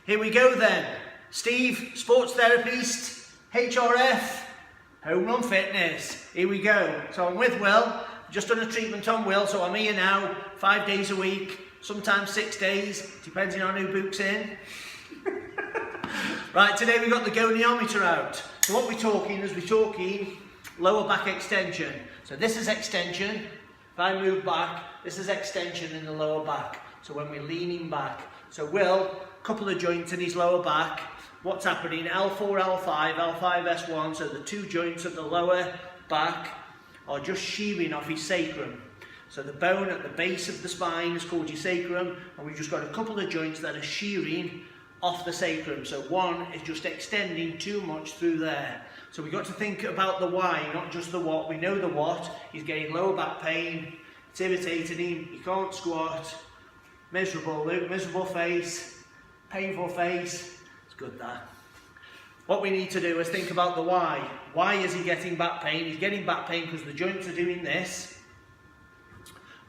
Here we go then. Steve, sports therapist, HRF, home run fitness. Here we go. So I'm with Will. Just done a treatment on Will, so I'm here now 5 days a week, sometimes 6 days, depending on who books in. Right, today we've got the goniometer out. So what we're talking is lower back extension. So this is extension. If I move back, this is extension in the lower back. So when we're leaning back. So Will, couple of joints in his lower back. What's happening? L4, L5, L5, S1. So the two joints at the lower back are just shearing off his sacrum. So the bone at the base of the spine is called your sacrum, and we've just got a couple of joints that are shearing off the sacrum. So one is just extending too much through there. So we've got to think about the why, not just the what. We know the what. He's getting lower back pain, it's irritating him, he can't squat, miserable look, miserable face, painful face. It's good that. What we need to do is think about the why. Why is he getting back pain? He's getting back pain because the joints are doing this,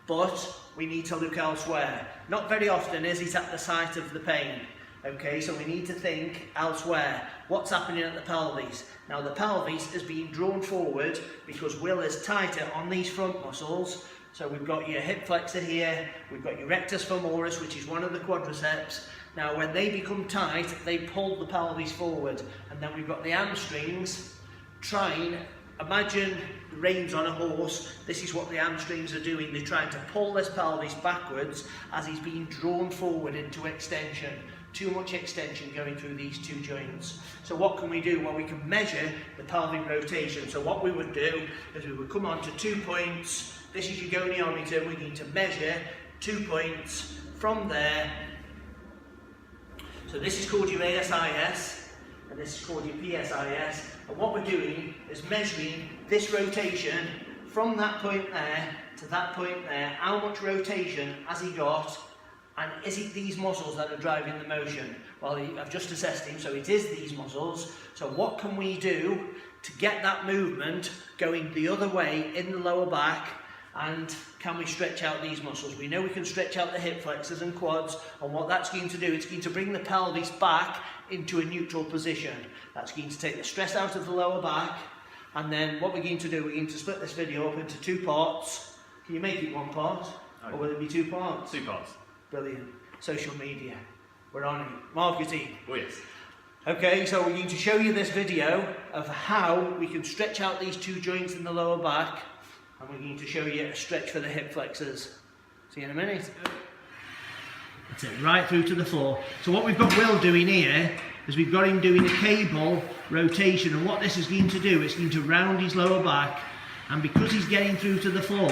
but we need to look elsewhere. Not very often is it at the site of the pain. Okay, so we need to think elsewhere. What's happening at the pelvis? Now the pelvis is being drawn forward because Will is tighter on these front muscles. So we've got your hip flexor here, we've got your rectus femoris, which is one of the quadriceps. Now when they become tight, they pull the pelvis forward. And then we've got the hamstrings. Imagine the reins on a horse. This is what the hamstrings are doing. They're trying to pull this pelvis backwards as he's being drawn forward into extension. Too much extension going through these two joints. So what can we do? Well, we can measure the pelvic rotation. So what we would do is we would come on to 2 points. This is your goniometer. We need to measure 2 points from there. So this is called your ASIS, and this is called your PSIS. And what we're doing is measuring this rotation from that point there to that point there. How much rotation has he got? And is it these muscles that are driving the motion? Well, I've just assessed him, so it is these muscles. So what can we do to get that movement going the other way in the lower back? And can we stretch out these muscles? We know we can stretch out the hip flexors and quads, and what that's going to do, it's going to bring the pelvis back into a neutral position. That's going to take the stress out of the lower back, and then what we're going to do, we're going to split this video up into 2 parts. Can you make it 1 part? Or will it be 2 parts? 2 parts. Brilliant. Social media. We're on it. Marketing. Oh yes. Okay, so we're going to show you this video of how we can stretch out these 2 joints in the lower back, and we're going to show you a stretch for the hip flexors. See you in a minute. That's it, right through to the floor. So what we've got Will doing here is we've got him doing a cable rotation, and what this is going to do, it's going to round his lower back, and because he's getting through to the floor,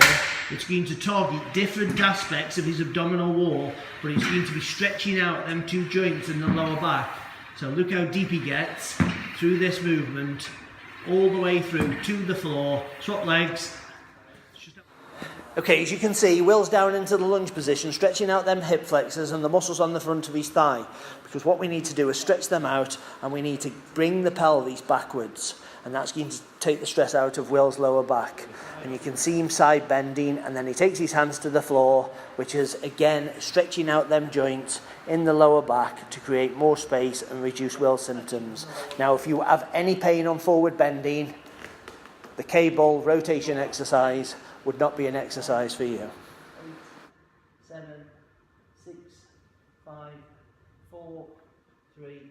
it's going to target different aspects of his abdominal wall, but it's going to be stretching out them 2 joints in the lower back. So look how deep he gets through this movement, all the way through to the floor. Swap legs. Okay, as you can see, Will's down into the lunge position, stretching out them hip flexors and the muscles on the front of his thigh, because what we need to do is stretch them out, and we need to bring the pelvis backwards, and that's going to take the stress out of Will's lower back. And you can see him side bending, and then he takes his hands to the floor, which is again stretching out them joints in the lower back to create more space and reduce Will's symptoms. Now if you have any pain on forward bending, the cable rotation exercise would not be an exercise for you. 8, 7, 6, 5, 4, 3,